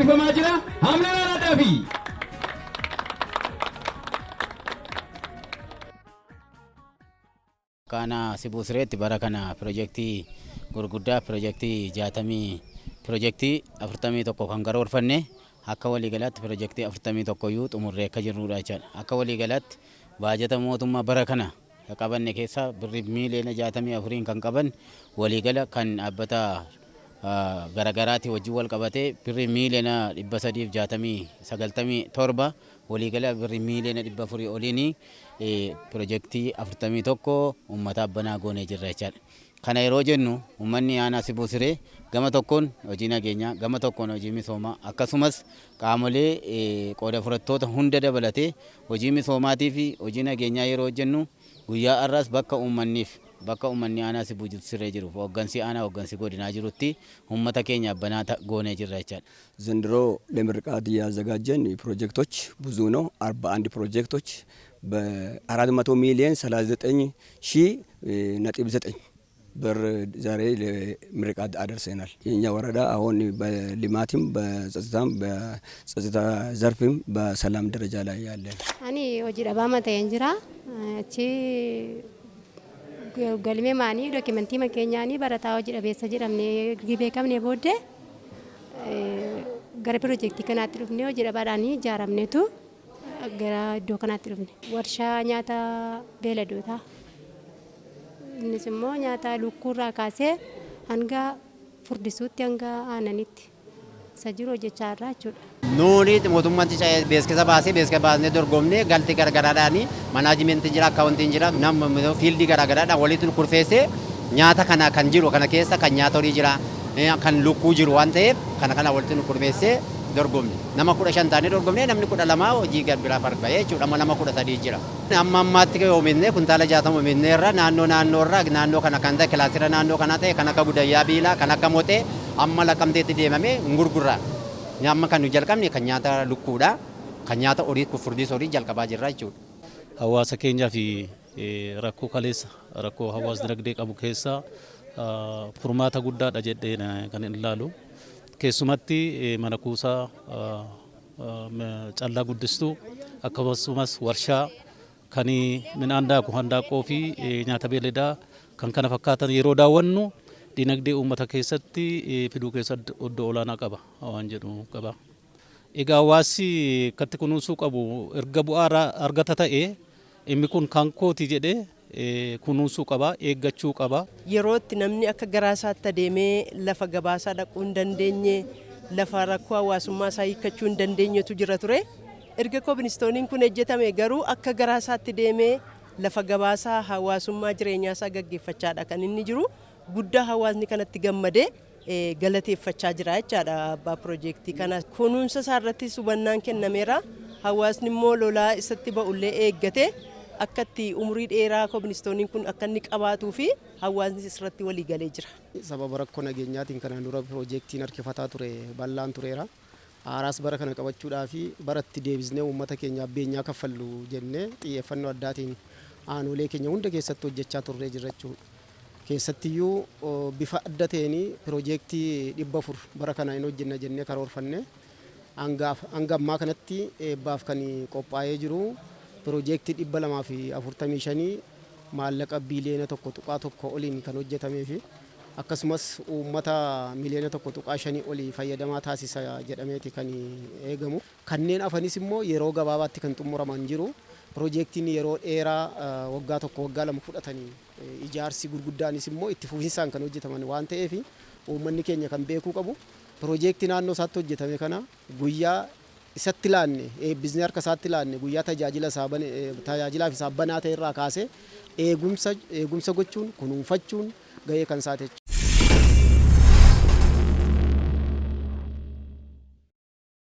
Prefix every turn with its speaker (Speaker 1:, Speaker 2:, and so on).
Speaker 1: eebbifamaa jira. Hamla Laalaadhaa fi
Speaker 2: Kana Sibusireetti bara kana piroojeektii gurguddaa piroojeektii 60 piroojeektii 41 kan karoorfanne akka waliigalaatti piroojeektii 41 iyyuu xumurree akka jirrudha jechuudha. Akka waliigalaatti baajata mootummaa bara kana qabanne keessa birrii miiliyoona 64 kan qaban waliigala kan dhaabbata garagaraatti wajjin wal qabatee birrii miiliyoona 397 waliigala birrii miiliyoona 400 oliin piroojeektii 41 uummata banaa goonee jirra jechuudha. Kana yeroo jennu uummanni aanaa Sibusiree gama tokkoon hojii nageenyaa gama tokkoon hojii misoomaa akkasumas qaamolee qooda fudhattoota hunda dabalatee hojii misoomaatii fi hojii nageenyaa yeroo jennu guyyaa har'aas bakka uummanni aanaa Sibusiree jiru hooggansi aanaa hooggansi godinaa jirutti uummata keenya banaa goonee jirra jechuudha.
Speaker 3: ዘንድሮ ለምርቃት ያዘጋጀን ፕሮጀክቶች ብዙ ነው። 41 ፕሮጀክቶች በ400 ሚሊዮን 39,9 ብር ዛሬ ለምርቃት አደርሰናል። የኛ ወረዳ አሁን በልማትም በጸጥታ ዘርፍም በሰላም ደረጃ ላይ ያለ
Speaker 4: አኒ ሆጂ ዳባማ ተንጅራ እቺ ገልሜ ማኒ ዶክመንቲ መከኛኒ በረታ ሆጂ ዳቤሰ ጀራምኔ ግቤ ከምኔ ቦደ gara piroojeektii kanaatti dhufnee hojii dhabaadhaanii ijaaramneetu gara iddoo kanaatti dhufne warshaa nyaata beeladootaa innis immoo nyaata lukkuurraa kaasee hanga furdisuutti hanga aananitti isa jiru hojjechaa irraa jechuudha.
Speaker 5: Nuuni mootummaan beeksisa baasnee dorgomnee galtii garagaraadhaanii manaajimentii jira akkaawuntiin jira nama fiildii garagaraadhaan walitti kurfeessee nyaata kana kan jiru kana keessa kan nyaata horii jira. Kan lukkuu jiru waan ta'eef kana walitti nu kurfeessee dorgomne nama 15 taanee dorgomne namni 12 hojii garbiraa farqaa jechuudha nama 13 jira. Amma ammaatti oomishne kuntaala 60 oomishne irra naannoo kana kan ta'e kilaasira naannoo kana ta'e kan akka Gudayyaa Biilaa kan akka Motee amma Laqamteetti deemamee ngurgurra. Amma kan nu jalqabne kan nyaata lukkuudha kan nyaata horii furdis horii jalqabaa jirra jechuudha.
Speaker 6: Hawaasa keenyaa fi rakkoo kaleessa rakkoo hawaasa dinagdee qabu keessa furmaata guddaadha jedhee kan ilaalu keessumatti mana kuusaa callaa guddistuu akkasumas warshaa kan midhaan daakuu handaaqoo fi nyaata beeladaa kan kana fakkaatan yeroo daawwannu dinagdee uummata keessatti fiduu keessatti iddoo olaanaa qaba waan jedhu qaba. Egaa hawaasi akkatti kunuunsuu qabu erga bu'aa argata ta'e inni kun kan kooti jedhee kunuunsuu qaba eeggachuu qaba.
Speaker 7: Yerootti namni akka garaasaatti adeemee lafa gabaasaa dhaquu hin dandeenye lafa rakkoo hawaasummaa isaa hiikkachuu hin dandeenyetu jira ture. Erga kobilistooniin kun hojjetame garuu akka garaasaatti deemee lafa gabaasaa hawaasummaa jireenyaa isaa gaggeeffachaadha kan inni jiru. Guddaa hawaasni kanatti gammadee galateeffachaa jira jechaadha abbaa piroojeektii kana. Kunuunsa isaa irrattis hubannaan kennameera. Hawaasni immoo lolaa isatti ba'ullee eeggate. Akkatti umurii dheeraa kobilistooniin kun akka inni qabaatuu fi hawaasni irratti walii galee jira.
Speaker 8: Sababa rakkoo nageenyaatiin kanaan dura piroojeektiin harkifataa ture bal'aan tureera. Haaraas bara kana qabachuudhaa fi baratti deebisnee uummata keenyaaf beenyaa kaffallu jennee xiyyeeffannoo addaatiin aanolee keenya hunda keessatti hojjechaa turree jirra jechuudha. Keessattiyyuu bifa adda ta'een piroojeektii 400 bara kana hin hojjenna jennee karoorfanne hanga ammaa kanatti eebbaaf kan qophaa'ee jiru. Piroojeektii 245 maallaqa biiliyoona 1.1 oliin kan hojjetamee fi akkasumas uummata miliyoona 1.5 olii fayyadamaa taasisa jedhameeti kan eegamu. Kanneen hafanis immoo yeroo gabaabaatti kan xumuraman jiru. Piroojeektiin yeroo dheeraa waggaa tokko waggaa lama fudhatanii ijaarsi gurguddaanis immoo itti fufinsaan kan hojjetaman waan ta'eef uummanni keenya kan beekuu qabu. Piroojeektii naannoo isaatti hojjetame kana guyyaa isatti laanne eebbisni harka isaatti laanne guyyaa tajaajilaaf isaa banaa ta'e irraa kaasee eegumsa gochuun kunuunfachuun gahee kan isaati.